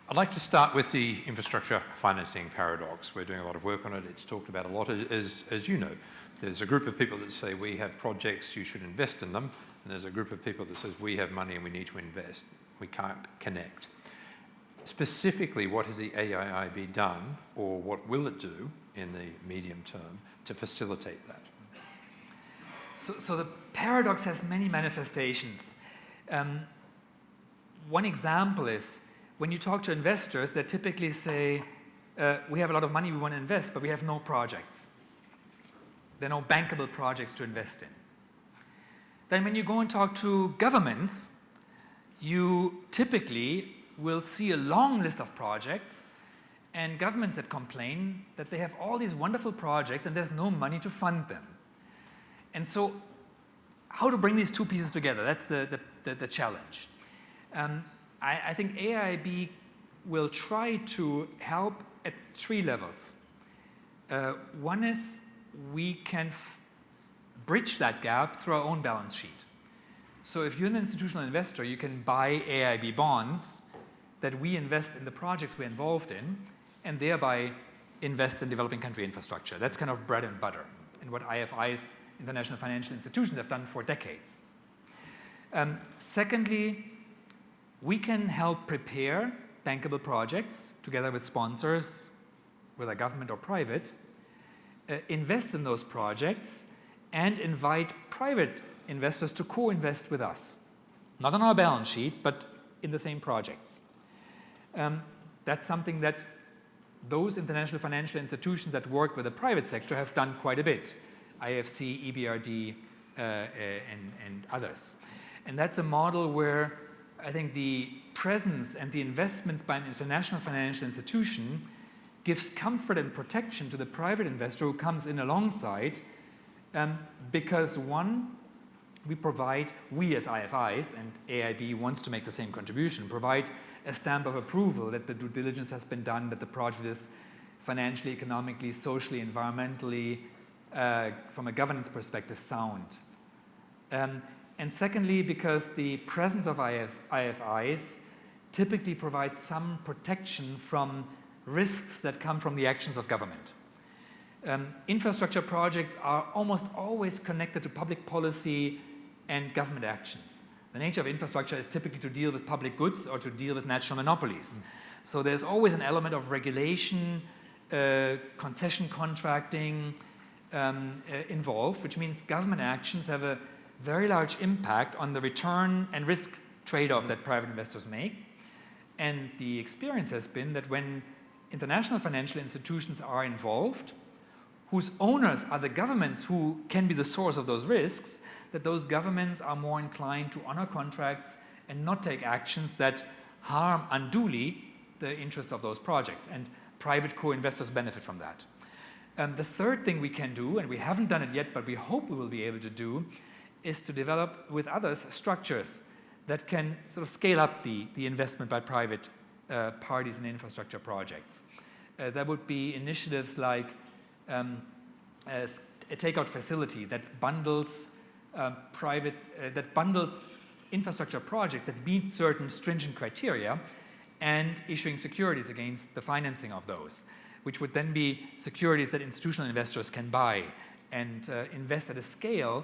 I'd like to start with the infrastructure financing paradox. We're doing a lot of work on it. It's talked about a lot, as you know. There's a group of people that say we have projects, you should invest in them. And there's a group of people that says we have money and we need to invest. We can't connect. Specifically, what has the AIIB done, or what will it do in the medium term to facilitate that? So the paradox has many manifestations. One example is when you talk to investors, they typically say, we have a lot of money we want to invest, but we have no projects. There are no bankable projects to invest in. Then when you go and talk to governments, you typically will see a long list of projects and governments that complain that they have all these wonderful projects and there's no money to fund them. And so how to bring these two pieces together, that's the challenge. I think AIIB will try to help at three levels. One is we can bridge that gap through our own balance sheet. So if you're an institutional investor, you can buy AIIB bonds that we invest in the projects we're involved in and thereby invest in developing country infrastructure. That's kind of bread and butter and what IFIs, international financial institutions, have done for decades. Secondly, we can help prepare bankable projects together with sponsors, whether government or private, invest in those projects and invite private investors to co-invest with us. Not on our balance sheet, but in the same projects. That's something that those international financial institutions that work with the private sector have done quite a bit. IFC, EBRD, and others. And that's a model where I think the presence and the investments by an international financial institution gives comfort and protection to the private investor who comes in alongside, because one, we as IFIs, and AIIB wants to make the same contribution, provide a stamp of approval that the due diligence has been done, that the project is financially, economically, socially, environmentally, from a governance perspective, sound. And secondly, because the presence of IFIs typically provides some protection from risks that come from the actions of government. Infrastructure projects are almost always connected to public policy and government actions. The nature of infrastructure is typically to deal with public goods or to deal with natural monopolies. So there's always an element of regulation, concession contracting involved, which means government actions have a very large impact on the return and risk trade-off that private investors make. And the experience has been that when international financial institutions are involved, whose owners are the governments who can be the source of those risks, that those governments are more inclined to honor contracts and not take actions that harm unduly the interests of those projects. And private co-investors benefit from that. The third thing we can do, and we haven't done it yet, but we hope we will be able to do, is to develop with others structures that can sort of scale up the investment by private parties in infrastructure projects. There would be initiatives like a takeout facility that bundles infrastructure projects that meet certain stringent criteria and issuing securities against the financing of those, which would then be securities that institutional investors can buy and invest at a scale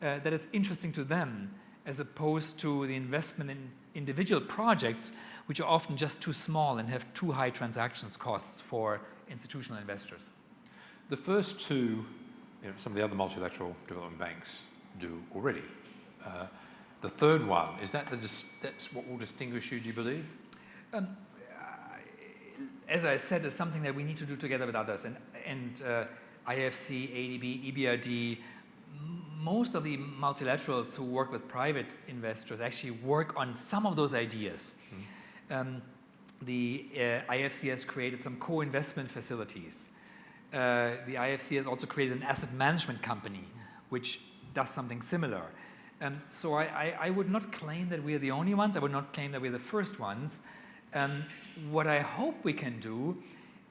that is interesting to them, as opposed to the investment in individual projects, which are often just too small and have too high transactions costs for institutional investors. The first two, some of the other multilateral development banks do already. The third one, that's what will distinguish you, do you believe? As I said, it's something that we need to do together with others. And IFC, AIIB, EBRD, most of the multilaterals who work with private investors actually work on some of those ideas. The IFC has created some co-investment facilities. The IFC has also created an asset management company which does something similar. So I would not claim that we are the only ones. I would not claim that we're the first ones. What I hope we can do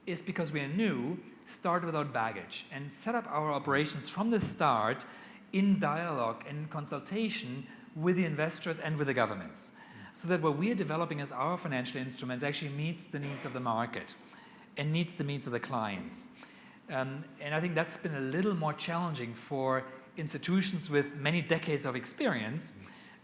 is, because we are new, start without baggage and set up our operations from the start in dialogue and consultation with the investors and with the governments. so that what we are developing as our financial instruments actually meets the needs of the market and meets the needs of the clients. And I think that's been a little more challenging for institutions with many decades of experience,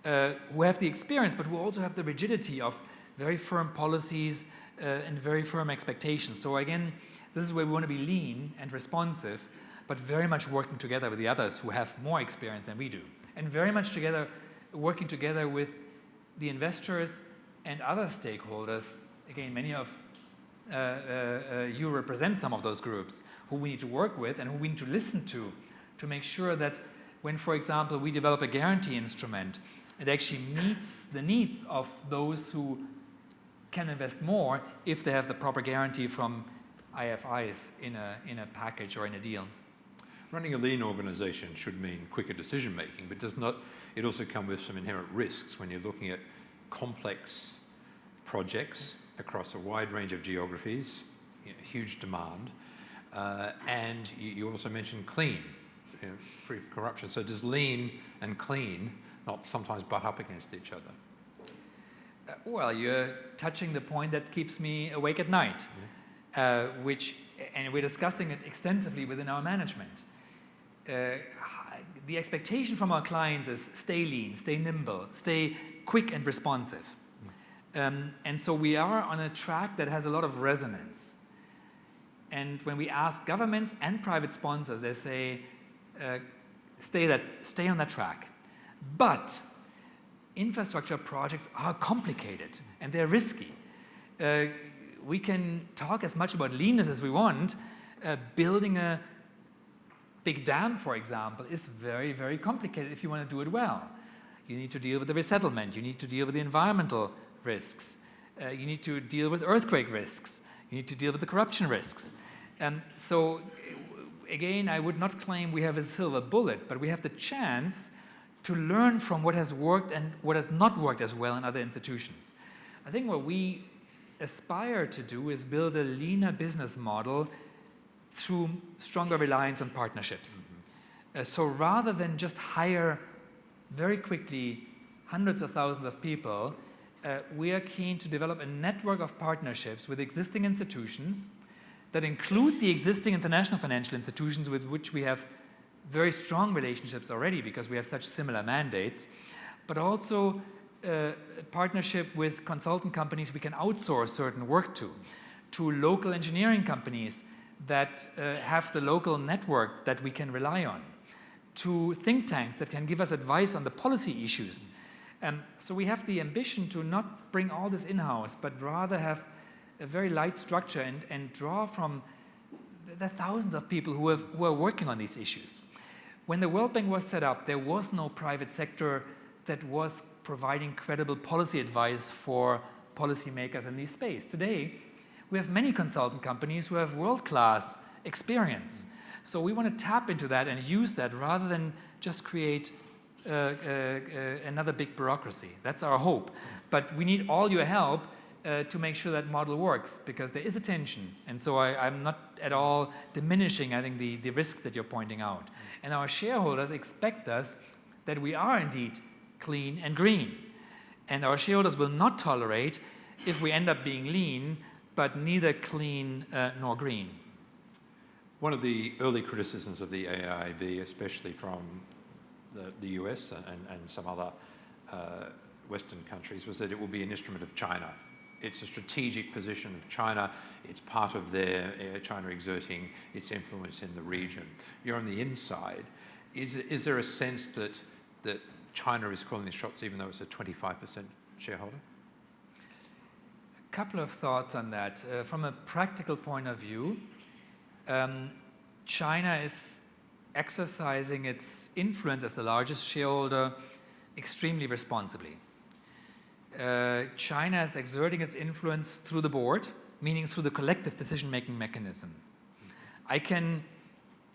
who have the experience, but who also have the rigidity of very firm policies and very firm expectations. So again, this is where we want to be lean and responsive, but very much working together with the others who have more experience than we do. And very much working together with the investors and other stakeholders. Again, many of you represent some of those groups who we need to work with and who we need to listen to make sure that when, for example, we develop a guarantee instrument, it actually meets the needs of those who can invest more if they have the proper guarantee from IFIs in a package or in a deal. Running a lean organisation should mean quicker decision making, but does not it also come with some inherent risks when you're looking at complex projects across a wide range of geographies, huge demand, and you also mentioned clean, free of corruption. So does lean and clean not sometimes butt up against each other? Well, you're touching the point that keeps me awake at night, and we're discussing it extensively within our management. The expectation from our clients is stay lean, stay nimble, stay quick and responsive. And so we are on a track that has a lot of resonance. And when we ask governments and private sponsors, they say, stay on that track. But infrastructure projects are complicated and they're risky. We can talk as much about leanness as we want. Building a big dam, for example, is very, very complicated if you want to do it well. You need to deal with the resettlement. You need to deal with the environmental risks. You need to deal with earthquake risks. You need to deal with the corruption risks. So, again, I would not claim we have a silver bullet, but we have the chance to learn from what has worked and what has not worked as well in other institutions. I think what we aspire to do is build a leaner business model through stronger reliance on partnerships. So rather than just hire very quickly hundreds of thousands of people, we are keen to develop a network of partnerships with existing institutions that include the existing international financial institutions with which we have very strong relationships already because we have such similar mandates, but also a partnership with consultant companies we can outsource certain work to local engineering companies that have the local network that we can rely on, to think tanks that can give us advice on the policy issues. So we have the ambition to not bring all this in-house, but rather have a very light structure and draw from the thousands of people who are working on these issues. When the World Bank was set up, there was no private sector that was providing credible policy advice for policymakers in this space. Today, we have many consultant companies who have world-class experience. So we want to tap into that and use that rather than just create another big bureaucracy. That's our hope. But we need all your help to make sure that model works, because there is a tension. And so I'm not at all diminishing, I think, the risks that you're pointing out. And our shareholders expect us that we are indeed clean and green. And our shareholders will not tolerate if we end up being lean, but neither clean nor green. One of the early criticisms of the AIIB, especially from the US and some other Western countries, was that it will be an instrument of China. It's a strategic position of China. It's part of China exerting its influence in the region. You're on the inside. Is there a sense that China is calling the shots, even though it's a 25% shareholder? A couple of thoughts on that. From a practical point of view, China is exercising its influence as the largest shareholder extremely responsibly. China is exerting its influence through the board, meaning through the collective decision-making mechanism. I can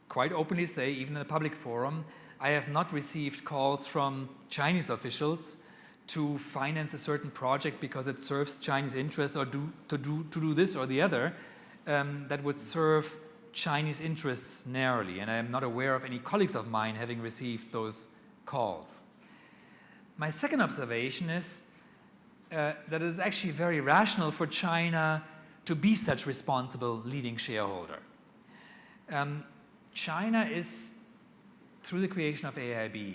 quite openly say, even in a public forum, I have not received calls from Chinese officials to finance a certain project because it serves Chinese interests or to do this or the other that would serve Chinese interests narrowly. And I am not aware of any colleagues of mine having received those calls. My second observation is that it is actually very rational for China to be such responsible leading shareholder. China is, through the creation of AIIB,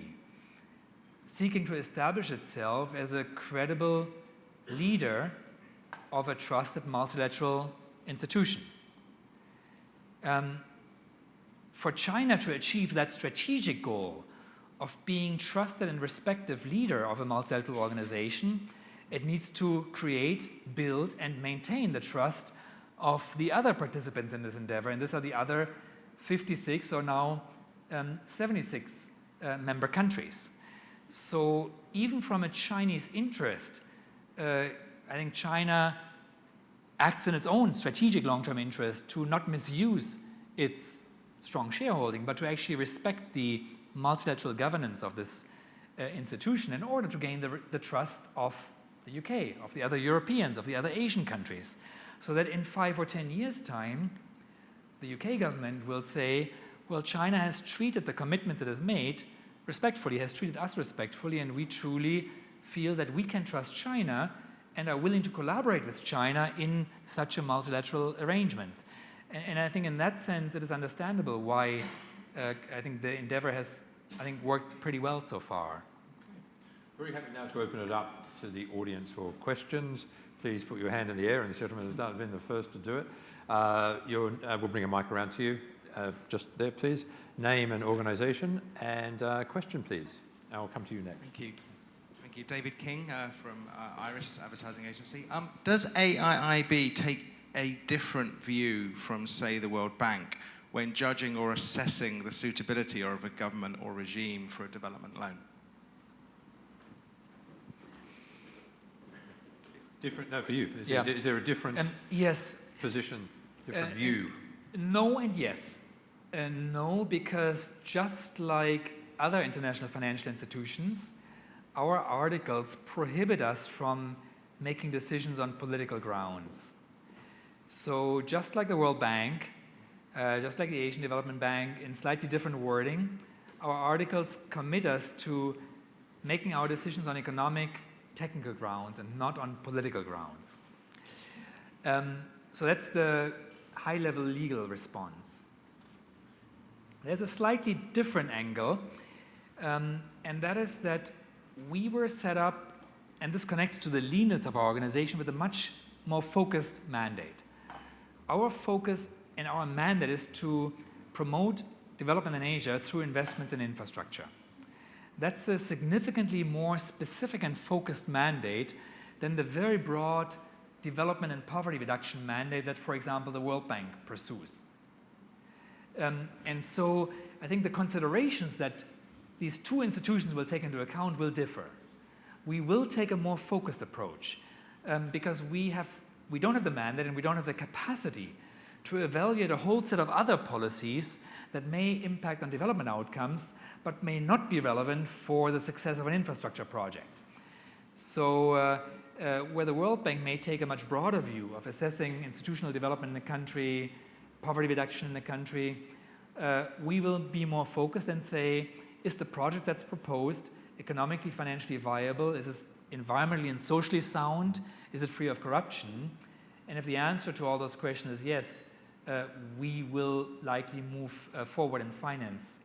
seeking to establish itself as a credible leader of a trusted multilateral institution. For China to achieve that strategic goal of being trusted and respected leader of a multilateral organization, it needs to create, build, and maintain the trust of the other participants in this endeavor. And these are the other 56 or now 76 member countries. So even from a Chinese interest, I think China acts in its own strategic long-term interest to not misuse its strong shareholding, but to actually respect the multilateral governance of this institution in order to gain the trust of the UK, of the other Europeans, of the other Asian countries, so that in 5 or 10 years' time, the UK government will say, well, China has treated the commitments it has made respectfully, has treated us respectfully, and we truly feel that we can trust China and are willing to collaborate with China in such a multilateral arrangement. And I think in that sense, it is understandable why I think the endeavor has, worked pretty well so far. Very happy now to open it up to the audience for questions. Please put your hand in the air, and the gentleman has been the first to do it. We'll bring a mic around to you. Just there, please. Name and organisation, and question, please. I'll come to you next. Thank you. Thank you. David King from Iris Advertising Agency. Does AIIB take a different view from, say, the World Bank when judging or assessing the suitability of a government or regime for a development loan? Different? No, for you. Yeah. Is there a different yes. position, different view? No and yes. No, because just like other international financial institutions, our articles prohibit us from making decisions on political grounds. So just like the World Bank, just like the Asian Development Bank, in slightly different wording, our articles commit us to making our decisions on economic, technical grounds and not on political grounds. So that's the high-level legal response. There's a slightly different angle, and that is that we were set up, and this connects to the leanness of our organization, with a much more focused mandate. Our focus and our mandate is to promote development in Asia through investments in infrastructure. That's a significantly more specific and focused mandate than the very broad development and poverty reduction mandate that, for example, the World Bank pursues. And so I think the considerations that these two institutions will take into account will differ. We will take a more focused approach because we don't have the mandate and we don't have the capacity to evaluate a whole set of other policies that may impact on development outcomes but may not be relevant for the success of an infrastructure project. So where the World Bank may take a much broader view of assessing institutional development in the country, poverty reduction in the country, we will be more focused and say, is the project that's proposed economically, financially viable? Is it environmentally and socially sound? Is it free of corruption? And if the answer to all those questions is yes, we will likely move forward and finance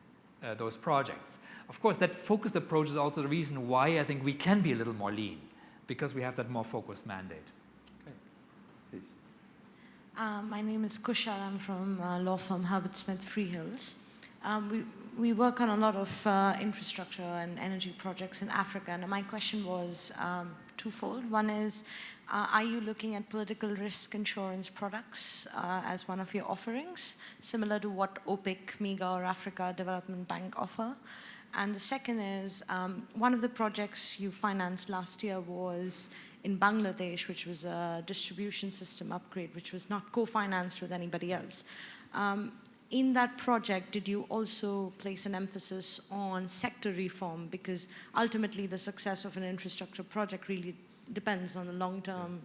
those projects. Of course, that focused approach is also the reason why I think we can be a little more lean, because we have that more focused mandate. Okay, please. My name is Kushal. I'm from law firm Herbert Smith Freehills. We work on a lot of infrastructure and energy projects in Africa, and my question was twofold. One is, are you looking at political risk insurance products as one of your offerings, similar to what OPIC, MEGA, or Africa Development Bank offer? And the second is, one of the projects you financed last year was in Bangladesh, which was a distribution system upgrade, which was not co-financed with anybody else. In that project, did you also place an emphasis on sector reform? Because ultimately, the success of an infrastructure project really depends on the long-term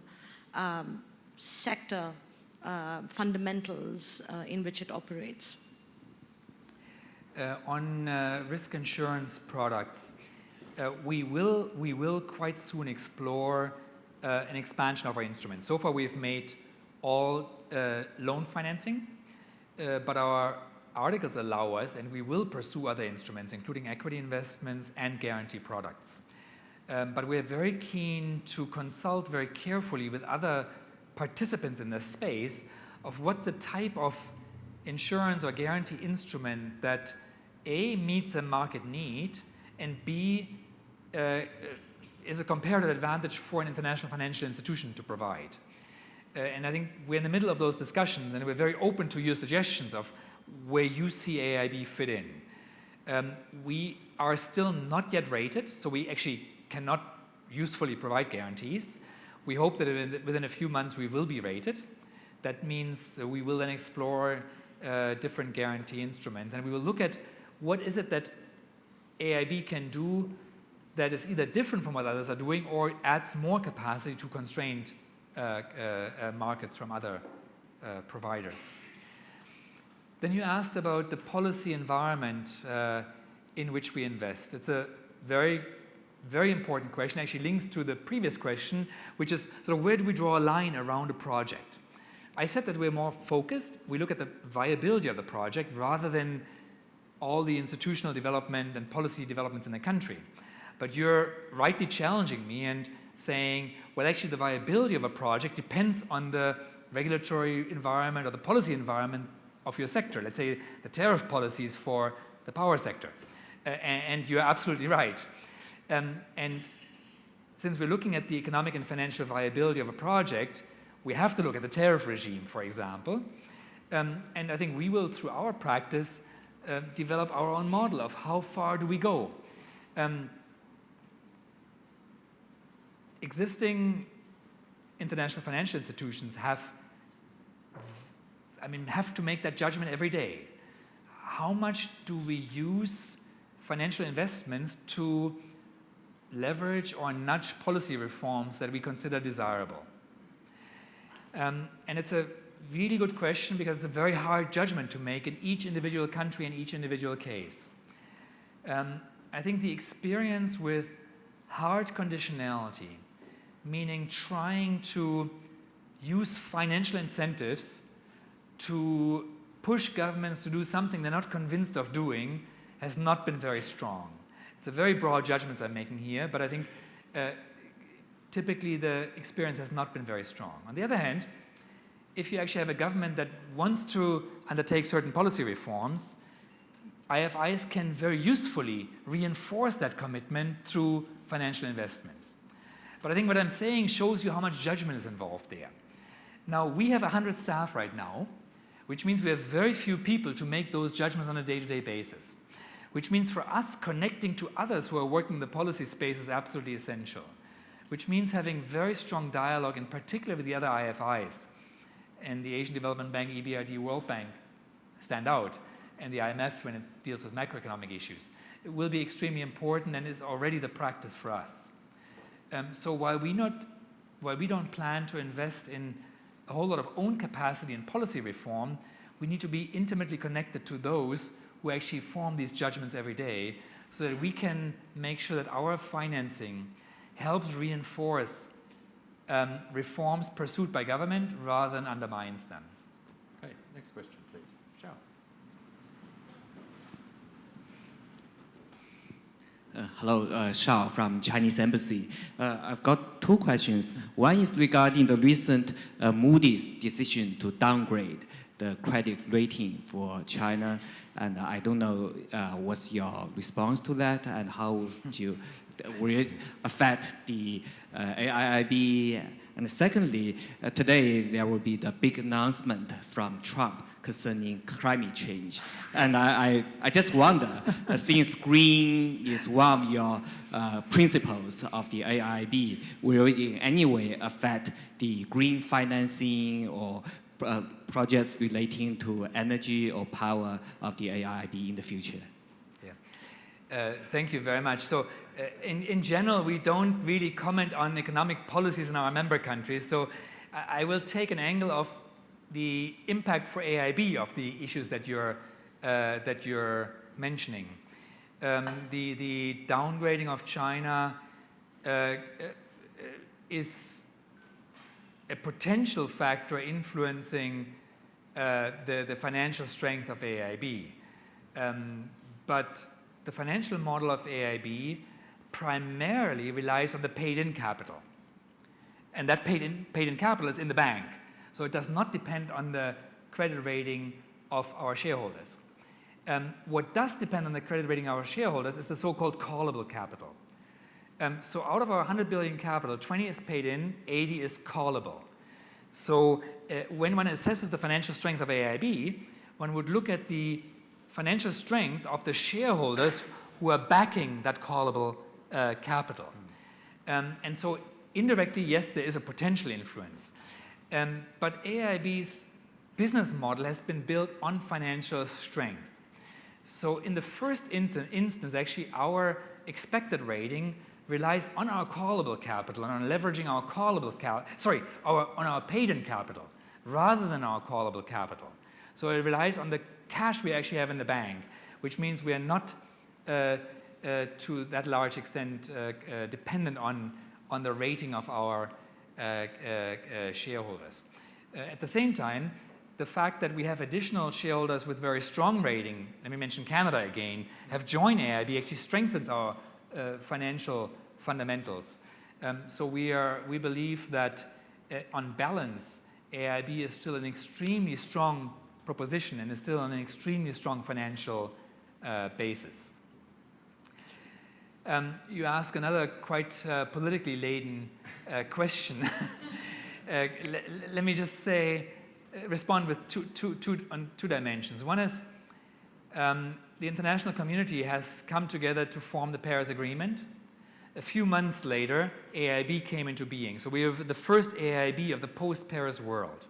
sector fundamentals in which it operates. On risk insurance products, we will quite soon explore an expansion of our instruments. So far, we've made all loan financing, but our articles allow us, and we will pursue other instruments, including equity investments and guarantee products. But we're very keen to consult very carefully with other participants in this space of what's the type of insurance or guarantee instrument that A, meets a market need, and B, is a comparative advantage for an international financial institution to provide. And I think we're in the middle of those discussions, and we're very open to your suggestions of where you see AIIB fit in. We are still not yet rated, so we actually cannot usefully provide guarantees. We hope that within a few months we will be rated. That means we will then explore different guarantee instruments, and we will look at what is it that AIIB can do that is either different from what others are doing or adds more capacity to constrained markets from other providers. Then you asked about the policy environment in which we invest. It's a very, very important question. Actually links to the previous question, which is sort of where do we draw a line around a project? I said that we're more focused. We look at the viability of the project rather than all the institutional development and policy developments in the country. But you're rightly challenging me and saying, well, actually the viability of a project depends on the regulatory environment or the policy environment of your sector. Let's say the tariff policies for the power sector. And you're absolutely right. And since we're looking at the economic and financial viability of a project, we have to look at the tariff regime, for example. And I think we will, through our practice, develop our own model of how far do we go. Existing international financial institutions have to make that judgment every day. How much do we use financial investments to leverage or nudge policy reforms that we consider desirable? And it's a really good question because it's a very hard judgment to make in each individual country and each individual case. I think the experience with hard conditionality, meaning trying to use financial incentives to push governments to do something they're not convinced of doing, has not been very strong. It's a very broad judgment I'm making here, but I think typically the experience has not been very strong. On the other hand, if you actually have a government that wants to undertake certain policy reforms, IFIs can very usefully reinforce that commitment through financial investments. But I think what I'm saying shows you how much judgment is involved there. Now, we have 100 staff right now, which means we have very few people to make those judgments on a day-to-day basis, which means for us, connecting to others who are working in the policy space is absolutely essential, which means having very strong dialogue, in particular with the other IFIs. And the Asian Development Bank, EBRD, World Bank stand out, and the IMF when it deals with macroeconomic issues. It will be extremely important and is already the practice for us. So while we don't plan to invest in a whole lot of own capacity and policy reform, we need to be intimately connected to those who actually form these judgments every day so that we can make sure that our financing helps reinforce reforms pursued by government rather than undermines them. Okay, next question, please. Ciao. Hello, Shao from Chinese Embassy. I've got two questions. One is regarding the recent Moody's decision to downgrade the credit rating for China, and I don't know what's your response to that, and how will it affect the AIIB? And secondly, today there will be the big announcement from Trump concerning climate change. And I just wonder, since green is one of your principles of the AIIB, will it in any way affect the green financing or projects relating to energy or power of the AIIB in the future? Yeah. Thank you very much. So in general, we don't really comment on economic policies in our member countries. So I will take an angle of the impact for AIIB of the issues that you're mentioning. The downgrading of China is a potential factor influencing the financial strength of AIIB. But the financial model of AIIB primarily relies on the paid-in capital. And that paid-in capital is in the bank. So it does not depend on the credit rating of our shareholders. What does depend on the credit rating of our shareholders is the so-called callable capital. So out of our 100 billion capital, 20 is paid in, 80 is callable. So when one assesses the financial strength of AIIB, one would look at the financial strength of the shareholders who are backing that callable capital. And so indirectly, yes, there is a potential influence. But AIIB's business model has been built on financial strength. So in the first instance, actually, our expected rating relies on our callable capital and on leveraging our on our paid-in capital rather than our callable capital. So it relies on the cash we actually have in the bank, which means we are not to that large extent dependent on the rating of our shareholders. At the same time, the fact that we have additional shareholders with very strong rating, let me mention Canada again, have joined AIIB actually strengthens our financial fundamentals. So we believe that on balance, AIIB is still an extremely strong proposition and is still on an extremely strong financial basis. You ask another quite politically laden question. Let me just say, respond with on two dimensions. One is the international community has come together to form the Paris Agreement. A few months later, AIIB came into being. So we are the first AIIB of the post-Paris world.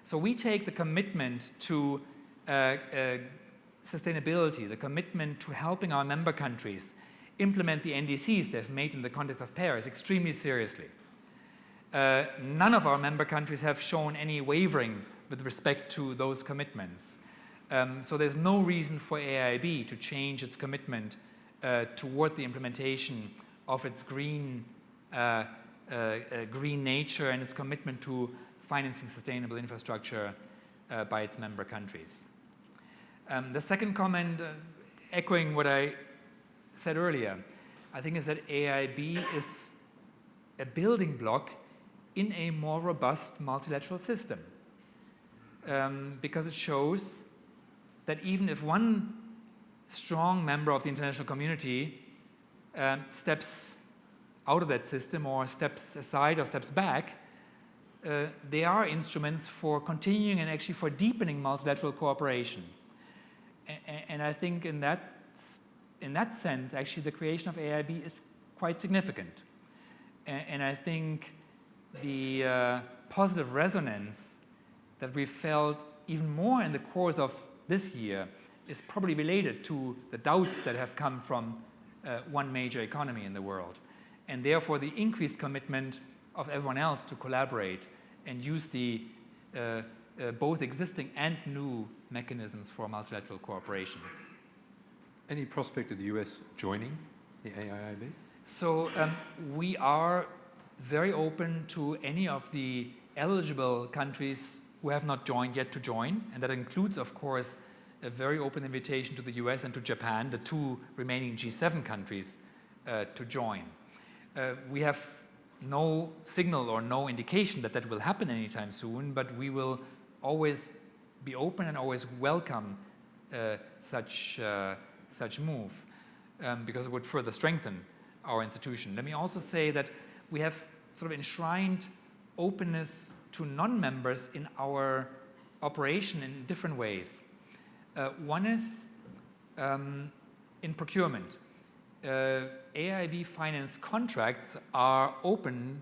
So we take the commitment to sustainability, the commitment to helping our member countries implement the NDCs they've made in the context of Paris extremely seriously. None of our member countries have shown any wavering with respect to those commitments. So there's no reason for AIIB to change its commitment toward the implementation of its green nature and its commitment to financing sustainable infrastructure by its member countries. The second comment, echoing what I said earlier, I think is that AIIB is a building block in a more robust multilateral system, because it shows that even if one strong member of the international community steps out of that system or steps aside or steps back, there are instruments for continuing and actually for deepening multilateral cooperation. And I think in that sense, actually, the creation of AIIB is quite significant. And I think the positive resonance that we felt even more in the course of this year is probably related to the doubts that have come from one major economy in the world. And therefore, the increased commitment of everyone else to collaborate and use the both existing and new mechanisms for multilateral cooperation. Any prospect of the US joining the AIIB? So we are very open to any of the eligible countries who have not joined yet to join, and that includes, of course, a very open invitation to the US and to Japan, the two remaining G7 countries, to join. We have no signal or no indication that that will happen anytime soon, but we will always be open and always welcome such move, because it would further strengthen our institution. Let me also say that we have sort of enshrined openness to non-members in our operation in different ways. One is in procurement. AIIB finance contracts are open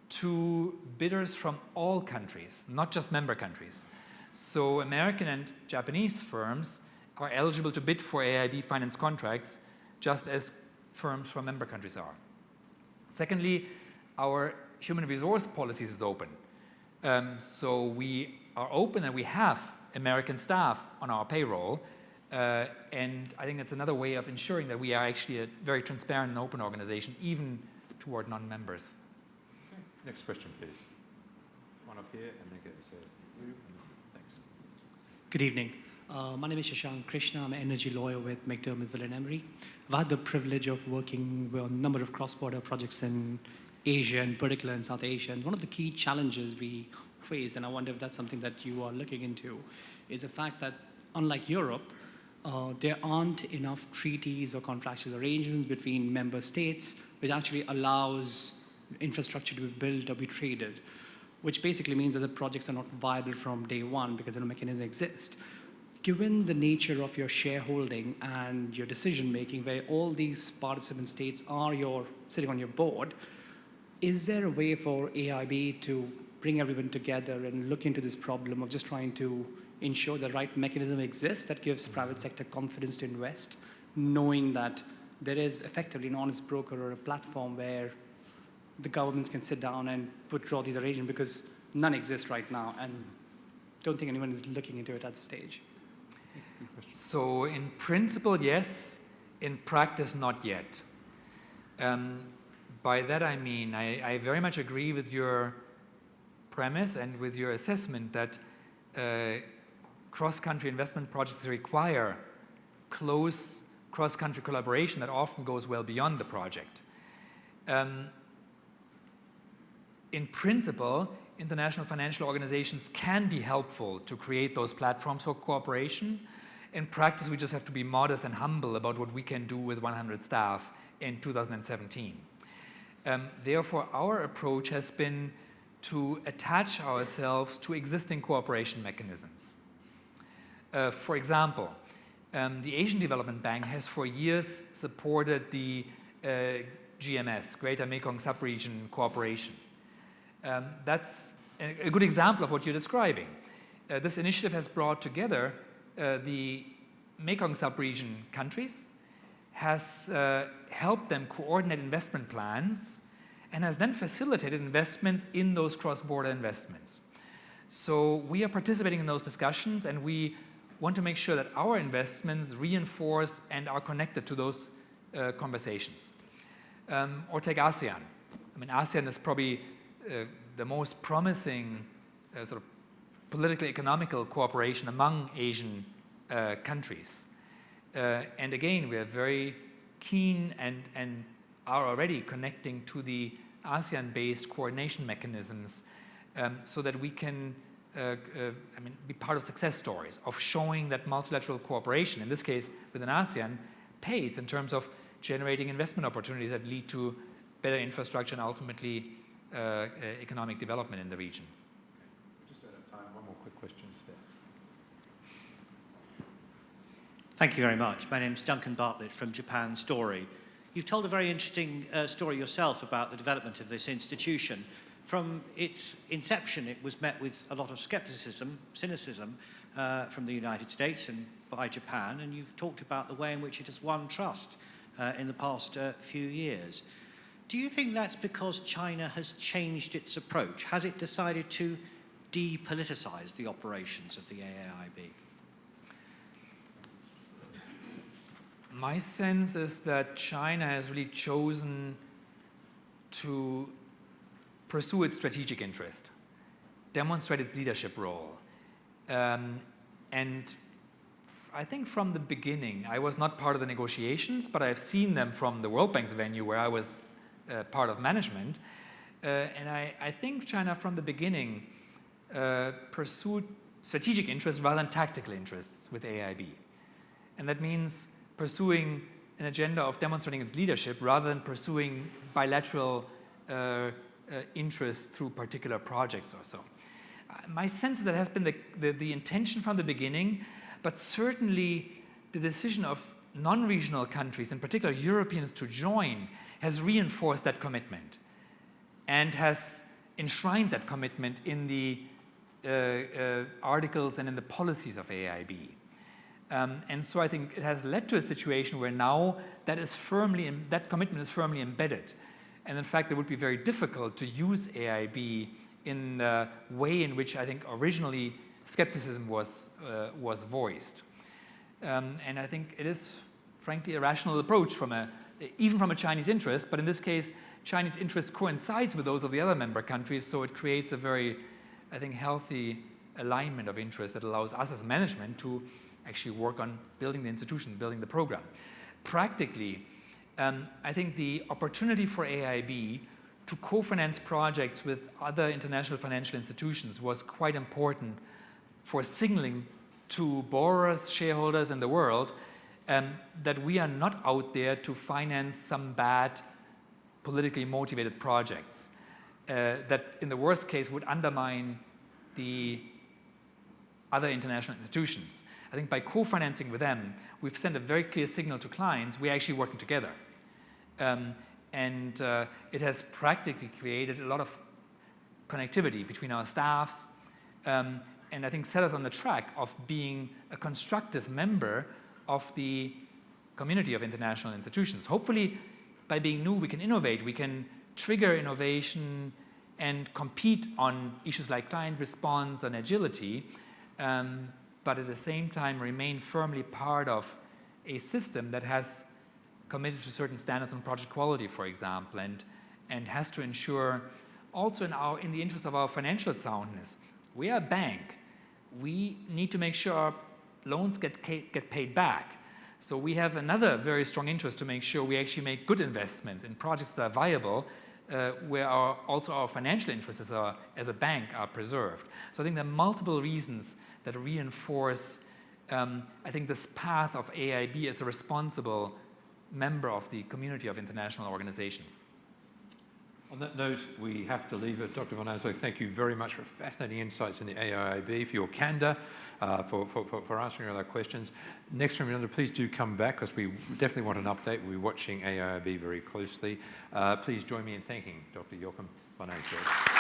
to bidders from all countries, not just member countries. So American and Japanese firms are eligible to bid for AIIB finance contracts just as firms from member countries are. Secondly, our human resource policies is open. So we are open and we have American staff on our payroll. And I think that's another way of ensuring that we are actually a very transparent and open organization, even toward non-members. Okay. Next question, please. here, and then goes you, thanks. Good evening. My name is Shashank Krishna. I'm an energy lawyer with McDermott, Will & Emery. I've had the privilege of working on a number of cross-border projects in Asia, in particular in South Asia. And one of the key challenges we face, and I wonder if that's something that you are looking into, is the fact that unlike Europe, there aren't enough treaties or contractual arrangements between member states which actually allows infrastructure to be built or be traded, which basically means that the projects are not viable from day one because no mechanism exists. Given the nature of your shareholding and your decision making, where all these participant states are sitting on your board, is there a way for AIIB to bring everyone together and look into this problem of just trying to ensure the right mechanism exists that gives private sector confidence to invest, knowing that there is effectively an honest broker or a platform where the governments can sit down and draw these arrangements, because none exist right now, and don't think anyone is looking into it at this stage. So in principle, yes. In practice, not yet. By that I mean, I very much agree with your premise and with your assessment that cross-country investment projects require close cross-country collaboration that often goes well beyond the project. In principle, international financial organizations can be helpful to create those platforms for cooperation. In practice, we just have to be modest and humble about what we can do with 100 staff in 2017. Therefore, our approach has been to attach ourselves to existing cooperation mechanisms. For example, the Asian Development Bank has for years supported the GMS, Greater Mekong Subregion Cooperation. That's a good example of what you're describing. This initiative has brought together the Mekong Subregion countries, has helped them coordinate investment plans, and has then facilitated investments in those cross-border investments. So we are participating in those discussions, and we want to make sure that our investments reinforce and are connected to those conversations. Or take ASEAN. I mean, ASEAN is probably the most promising sort of political economical cooperation among Asian countries. And again, we are very keen and are already connecting to the ASEAN-based coordination mechanisms so that we can be part of success stories of showing that multilateral cooperation, in this case within ASEAN, pays in terms of generating investment opportunities that lead to better infrastructure and ultimately economic development in the region. Just out of time, one more quick question there. Thank you very much. My name's Duncan Bartlett from Japan Story. You've told a very interesting story yourself about the development of this institution. From its inception, it was met with a lot of skepticism, cynicism from the United States and by Japan, and you've talked about the way in which it has won trust in the past few years. Do you think that's because China has changed its approach? Has it decided to depoliticize the operations of the AIIB? My sense is that China has really chosen to pursue its strategic interest, demonstrate its leadership role. And I think from the beginning, I was not part of the negotiations, but I've seen them from the World Bank's venue where I was part of management. And I think China from the beginning pursued strategic interests rather than tactical interests with AIIB. And that means pursuing an agenda of demonstrating its leadership rather than pursuing bilateral interests through particular projects or so. My sense is that has been the intention from the beginning, but certainly the decision of non-regional countries, in particular Europeans, to join has reinforced that commitment and has enshrined that commitment in the articles and in the policies of AIIB. And so I think it has led to a situation where now that commitment is firmly embedded. And in fact, it would be very difficult to use AIIB in the way in which I think originally skepticism was voiced. And I think it is, frankly, a rational approach even from a Chinese interest, but in this case, Chinese interest coincides with those of the other member countries, so it creates a very I think, healthy alignment of interest that allows us as management to actually work on building the institution, building the program. Practically, I think the opportunity for AIIB to co-finance projects with other international financial institutions was quite important for signaling to borrowers, shareholders, and the world that we are not out there to finance some bad, politically motivated projects that, in the worst case, would undermine the other international institutions. I think by co-financing with them, we've sent a very clear signal to clients we're actually working together. It has practically created a lot of connectivity between our staffs, and I think set us on the track of being a constructive member of the community of international institutions. Hopefully, by being new, we can innovate, we can trigger innovation and compete on issues like client response and agility, but at the same time remain firmly part of a system that has committed to certain standards on project quality, for example, and has to ensure also in the interest of our financial soundness. We are a bank. We need to make sure our loans get paid back. So we have another very strong interest to make sure we actually make good investments in projects that are viable, where also our financial interests as a bank are preserved. So I think there are multiple reasons that reinforce, I think, this path of AIIB as a responsible member of the community of international organizations. On that note, we have to leave it. Dr. Van Aslo, thank you very much for fascinating insights in the AIIB, for your candor, for answering all our questions. Next time, please do come back, because we definitely want an update. We'll be watching AIIB very closely. Please join me in thanking Dr. Joachim Van Aslo.